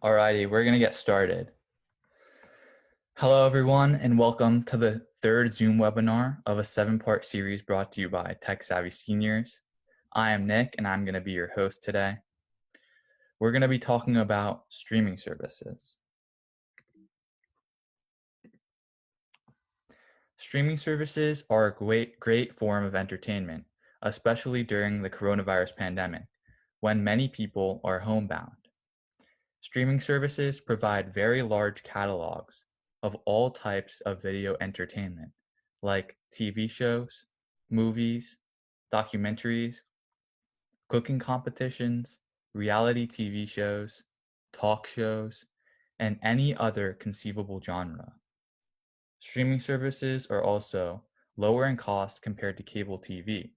Alrighty, we're gonna get started. Hello everyone and welcome to the third Zoom webinar of a 7-part series brought to you by Tech Savvy Seniors. I am Nick and I'm gonna be your host today. We're gonna be talking about streaming services. Streaming services are a great form of entertainment, especially during the coronavirus pandemic, when many people are homebound. Streaming services provide very large catalogs of all types of video entertainment, like TV shows, movies, documentaries, cooking competitions, reality TV shows, talk shows, and any other conceivable genre. Streaming services are also lower in cost compared to cable TV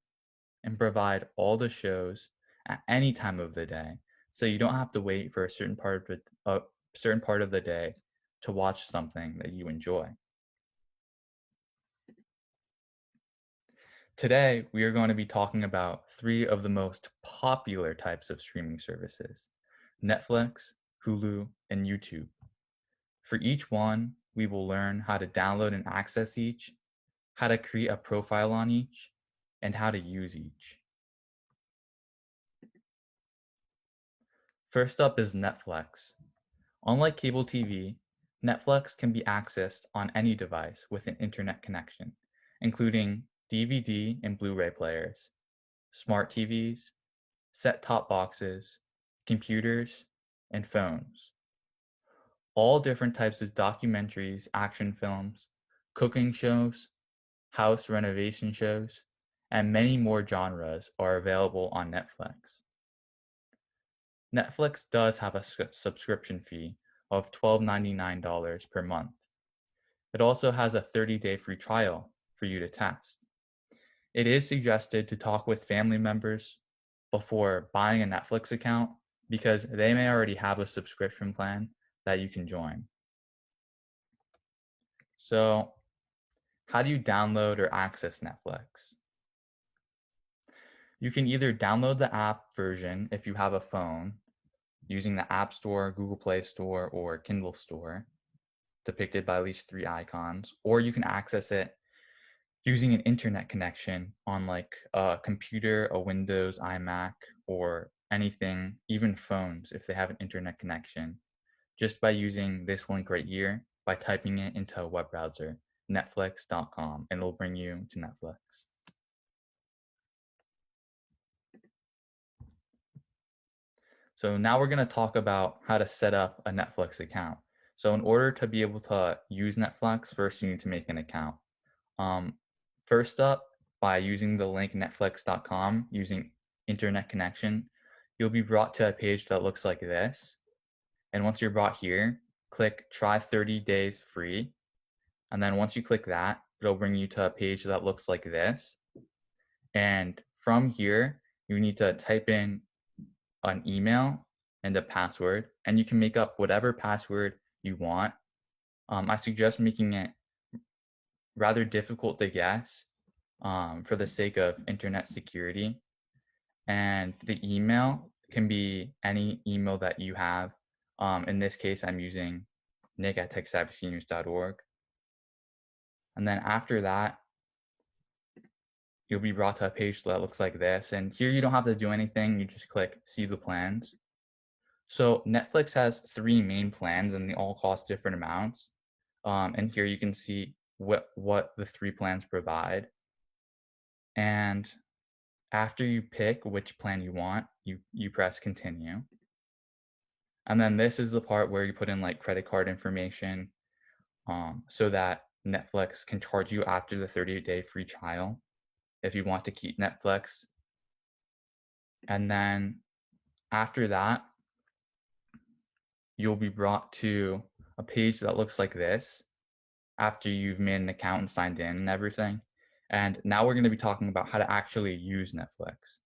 and provide all the shows at any time of the day, so you don't have to wait for a certain part of the day to watch something that you enjoy. Today, we are going to be talking about 3 of the most popular types of streaming services: Netflix, Hulu, and YouTube. For each one, we will learn how to download and access each, how to create a profile on each, and how to use each. First up is Netflix. Unlike cable TV, Netflix can be accessed on any device with an internet connection, including DVD and Blu-ray players, smart TVs, set-top boxes, computers, and phones. All different types of documentaries, action films, cooking shows, house renovation shows, and many more genres are available on Netflix. Netflix does have a subscription fee of $12.99 per month. It also has a 30-day free trial for you to test. It is suggested to talk with family members before buying a Netflix account because they may already have a subscription plan that you can join. So, how do you download or access Netflix? You can either download the app version if you have a phone using the App Store, Google Play Store, or Kindle Store, depicted by at least 3 icons, or you can access it using an internet connection on like a computer, a Windows, iMac, or anything, even phones if they have an internet connection, just by using this link right here, by typing it into a web browser, netflix.com, and it'll bring you to Netflix. So now we're going to talk about how to set up a Netflix account. So in order to be able to use Netflix, first you need to make an account. First up, by using the link netflix.com using internet connection, you'll be brought to a page that looks like this. And once you're brought here, click try 30 days free. And then once you click that, it'll bring you to a page that looks like this. And from here, you need to type in an email and a password, and you can make up whatever password you want. I suggest making it rather difficult to guess for the sake of internet security. And the email can be any email that you have. In this case, I'm using nick@techsavvyseniors.org. And then after that, you'll be brought to a page that looks like this. And here you don't have to do anything. You just click see the plans. So Netflix has 3 main plans and they all cost different amounts. And here you can see what the 3 plans provide. And after you pick which plan you want, you press continue. And then this is the part where you put in like credit card information so that Netflix can charge you after the 30-day free trial if you want to keep Netflix. And then after that, you'll be brought to a page that looks like this after you've made an account and signed in and everything. And now we're going to be talking about how to actually use Netflix.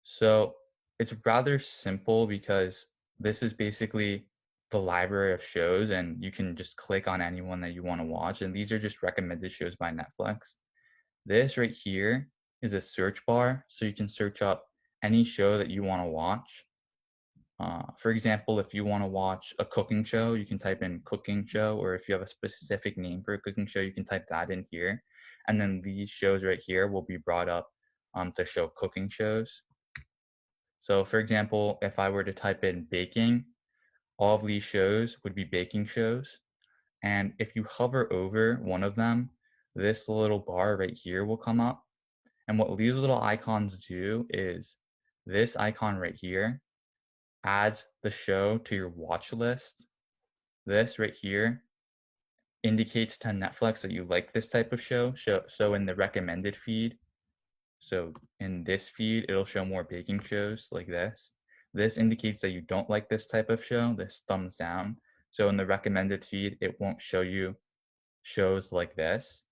So it's rather simple because this is basically the library of shows and you can just click on anyone that you want to watch. And these are just recommended shows by Netflix. This right here is a search bar, so you can search up any show that you want to watch. For example, if you want to watch a cooking show, you can type in cooking show, or if you have a specific name for a cooking show, you can type that in here. And then these shows right here will be brought up to show cooking shows. So for example, if I were to type in baking, all of these shows would be baking shows. And if you hover over one of them, this little bar right here will come up. And what these little icons do is this icon right here adds the show to your watch list. This right here indicates to Netflix that you like this type of show. So in the recommended feed, so in this feed, it'll show more baking shows like this. This indicates that you don't like this type of show, this thumbs down. So in the recommended feed, it won't show you shows like this.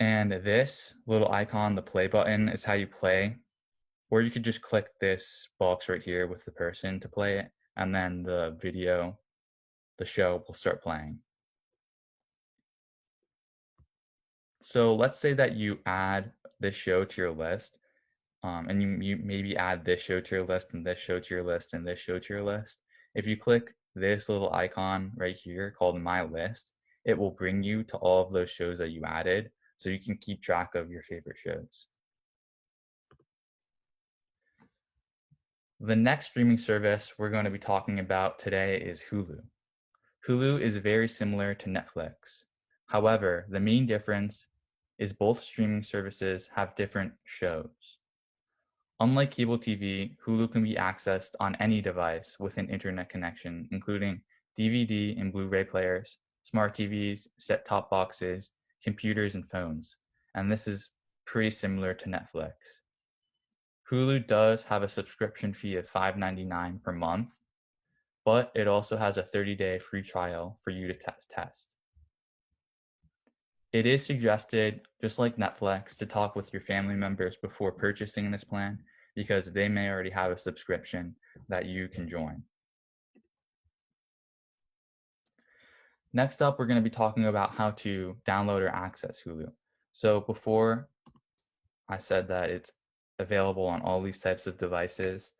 And this little icon, the play button, is how you play. Or you could just click this box right here with the person to play it, and then the video, the show will start playing. So let's say that you add this show to your list, and you maybe add this show to your list, and this show to your list, and this show to your list. If you click this little icon right here called My List, it will bring you to all of those shows that you added, so you can keep track of your favorite shows. The next streaming service we're going to be talking about today is Hulu. Hulu is very similar to Netflix. However, the main difference is both streaming services have different shows. Unlike cable TV, Hulu can be accessed on any device with an internet connection, including DVD and Blu-ray players, smart TVs, set-top boxes, computers, and phones. And this is pretty similar to Netflix. Hulu does have a subscription fee of $5.99 per month, but it also has a 30-day free trial for you to test. It is suggested, just like Netflix, to talk with your family members before purchasing this plan because they may already have a subscription that you can join. Next up, we're going to be talking about how to download or access Hulu. So before I said that it's available on all these types of devices,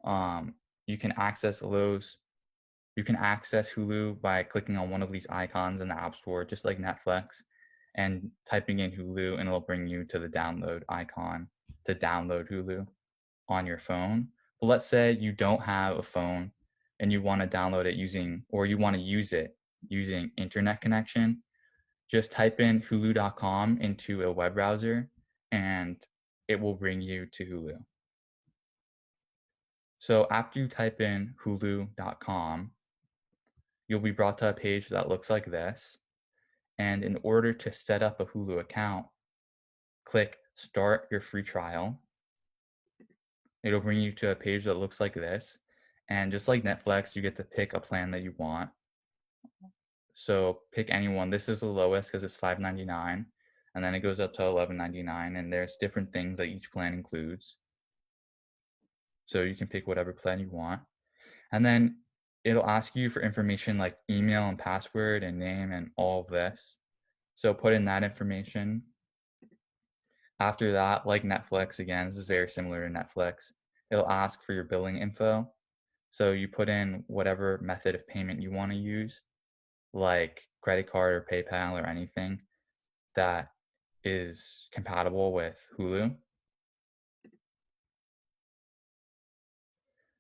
you can access those. You can access Hulu by clicking on one of these icons in the App Store, just like Netflix, and typing in Hulu, and it'll bring you to the download icon to download Hulu on your phone. But let's say you don't have a phone and you want to download it or you want to use it using internet connection. Just type in hulu.com into a web browser and it will bring you to Hulu. So after you type in hulu.com, you'll be brought to a page that looks like this. And in order to set up a Hulu account, click Start Your Free Trial. It'll bring you to a page that looks like this. And just like Netflix, you get to pick a plan that you want. So pick any one. This is the lowest because it's $5.99. And then it goes up to $11.99. And there's different things that each plan includes. So you can pick whatever plan you want. And then it'll ask you for information like email and password and name and all of this. So put in that information. After that, like Netflix, again, this is very similar to Netflix. It'll ask for your billing info. So you put in whatever method of payment you want to use, like credit card or PayPal or anything that is compatible with Hulu.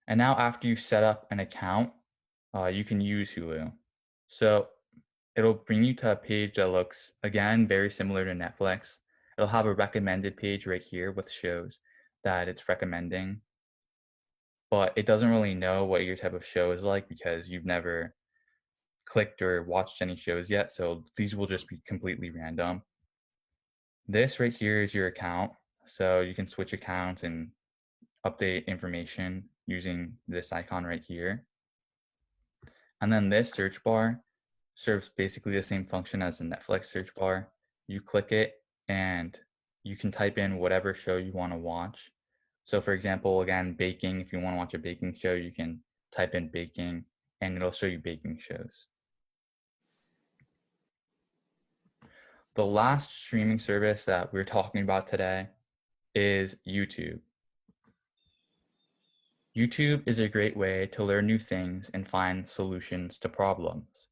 And now after you set up an account, you can use Hulu. So it'll bring you to a page that looks, again, very similar to Netflix. It'll have a recommended page right here with shows that it's recommending. But it doesn't really know what your type of show is like because you've never clicked or watched any shows yet. So these will just be completely random. This right here is your account. So you can switch accounts and update information using this icon right here. And then this search bar serves basically the same function as the Netflix search bar. You click it and you can type in whatever show you want to watch. So for example, again, baking, if you want to watch a baking show, you can type in baking and it'll show you baking shows. The last streaming service that we're talking about today is YouTube. YouTube is a great way to learn new things and find solutions to problems.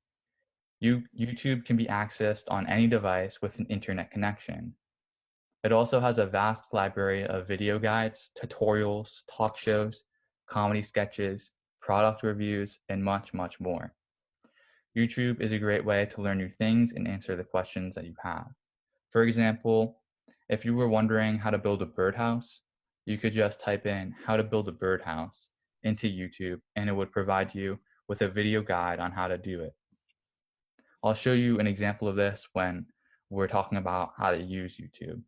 YouTube can be accessed on any device with an internet connection. It also has a vast library of video guides, tutorials, talk shows, comedy sketches, product reviews, and much, much more. YouTube is a great way to learn new things and answer the questions that you have. For example, if you were wondering how to build a birdhouse, you could just type in how to build a birdhouse into YouTube and it would provide you with a video guide on how to do it. I'll show you an example of this when we're talking about how to use YouTube.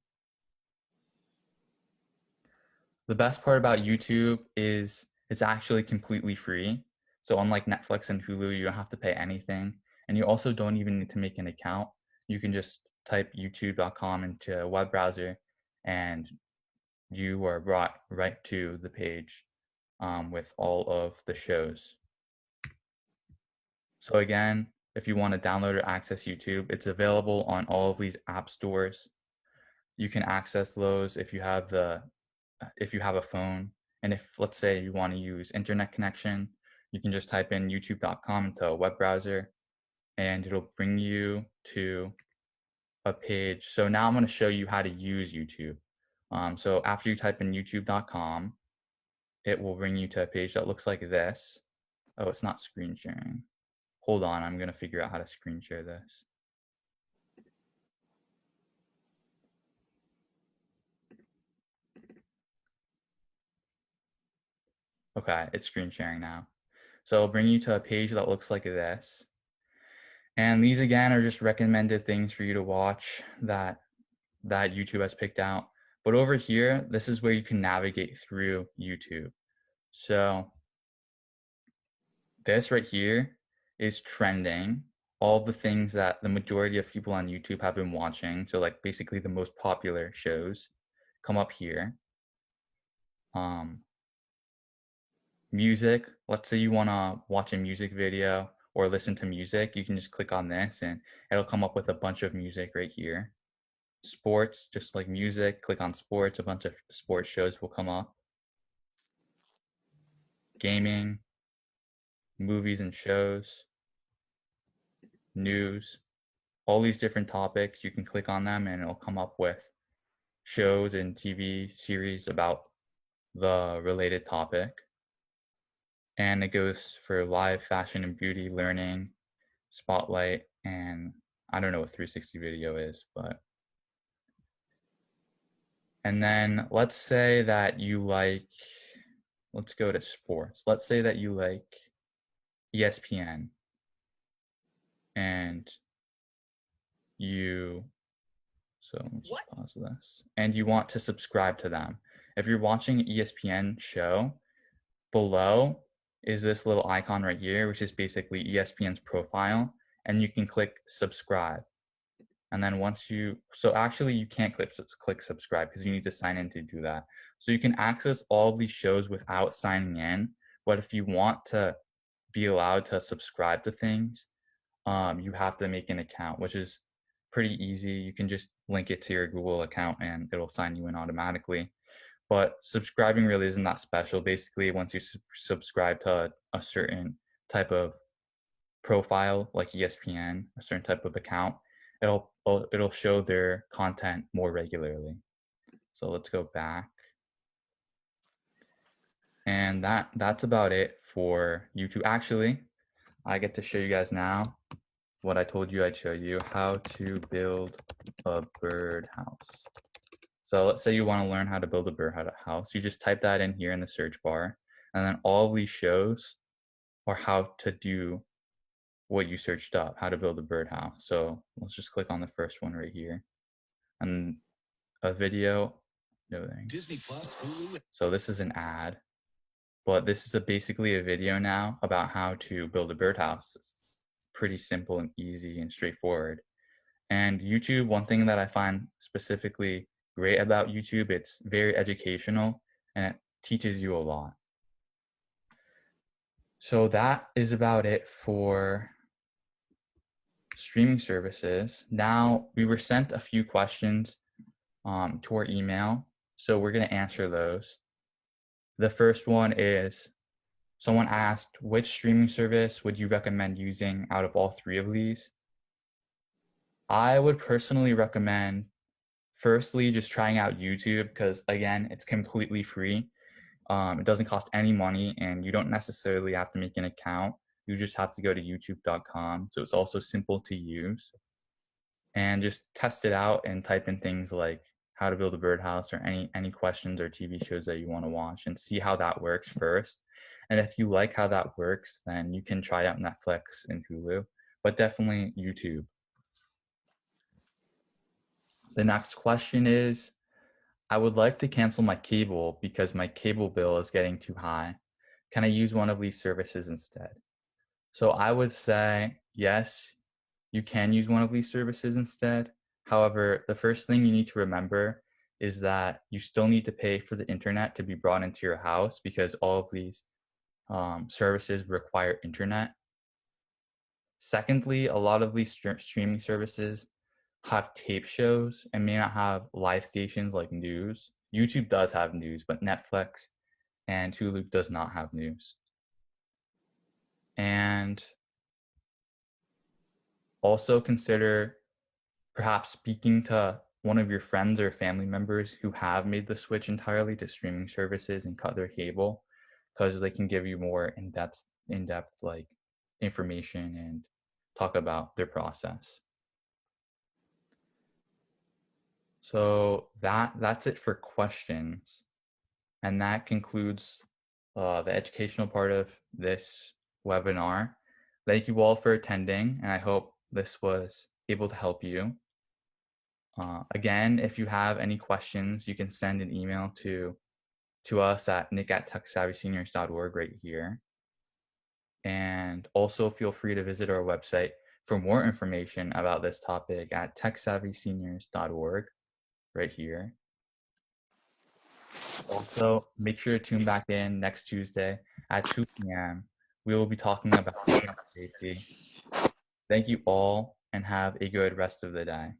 The best part about YouTube is it's actually completely free. So unlike Netflix and Hulu, you don't have to pay anything. And you also don't even need to make an account. You can just type youtube.com into a web browser and you are brought right to the page with all of the shows. So again, if you want to download or access YouTube, it's available on all of these app stores. You can access those if you have a phone. And if, let's say, you want to use internet connection, you can just type in youtube.com into a web browser and it'll bring you to a page. So now I'm going to show you how to use YouTube. So after you type in youtube.com, it will bring you to a page that looks like this. Oh, it's not screen sharing. Hold on, I'm going to figure out how to screen share this. Okay, it's screen sharing now. So it'll bring you to a page that looks like this. And these again are just recommended things for you to watch that YouTube has picked out. But over here, this is where you can navigate through YouTube. So this right here is trending. All the things that the majority of people on YouTube have been watching. So like basically the most popular shows come up here. Music, let's say you want to watch a music video or listen to music, you can just click on this and it'll come up with a bunch of music right here. Sports, just like music, click on sports, a bunch of sports shows will come up. Gaming, movies and shows, news, all these different topics, you can click on them and it'll come up with shows and TV series about the related topic. And it goes for live, fashion and beauty, learning, spotlight, and I don't know what 360 video is, but. And then let's say that you like, let's go to sports. Let's say that you like ESPN and so let's just pause this. And you want to subscribe to them. If you're watching an ESPN show, below is this little icon right here, which is basically ESPN's profile, and you can click subscribe. And then so actually you can't click subscribe because you need to sign in to do that. So you can access all of these shows without signing in, but if you want to be allowed to subscribe to things, you have to make an account, which is pretty easy. You can just link it to your Google account and it'll sign you in automatically. But subscribing really isn't that special. Basically, once you subscribe to a certain type of profile, like ESPN, a certain type of account, it'll show their content more regularly. So let's go back. And that's about it for YouTube. Actually, I get to show you guys now what I told you I'd show you, how to build a birdhouse. So let's say you want to learn how to build a birdhouse. You just type that in here in the search bar, and then all of these shows are how to do what you searched up, how to build a birdhouse. So let's just click on the first one right here. And a video, Disney Plus, Hulu. So this is an ad, but this is basically a video now about how to build a birdhouse. It's pretty simple and easy and straightforward. And YouTube, one thing that I find specifically great about YouTube, it's very educational and it teaches you a lot. So that is about it for streaming services. Now, we were sent a few questions to our email, so we're going to answer those. The first one is someone asked, which streaming service would you recommend using out of all three of these? I would personally recommend, firstly, just trying out YouTube because, again, it's completely free. It doesn't cost any money, and you don't necessarily have to make an account. You just have to go to youtube.com. So it's also simple to use. And just test it out and type in things like how to build a birdhouse or any questions or TV shows that you want to watch and see how that works first. And if you like how that works, then you can try out Netflix and Hulu, but definitely YouTube. The next question is, I would like to cancel my cable because my cable bill is getting too high. Can I use one of these services instead? So I would say, yes, you can use one of these services instead. However, the first thing you need to remember is that you still need to pay for the internet to be brought into your house because all of these services require internet. Secondly, a lot of these streaming services have tape shows and may not have live stations like news. YouTube does have news, but Netflix and Hulu does not have news. And also consider perhaps speaking to one of your friends or family members who have made the switch entirely to streaming services and cut their cable, because they can give you more in-depth like information and talk about their process. So that's it for questions, and that concludes the educational part of this webinar. Thank you all for attending, and I hope this was able to help you. Again, if you have any questions, you can send an email to us at nick@techsavvyseniors.org right here. And also feel free to visit our website for more information about this topic at techsavvyseniors.org right here. Also, make sure to tune back in next Tuesday at 2 p.m. We will be talking about internet safety. Thank you all and have a good rest of the day.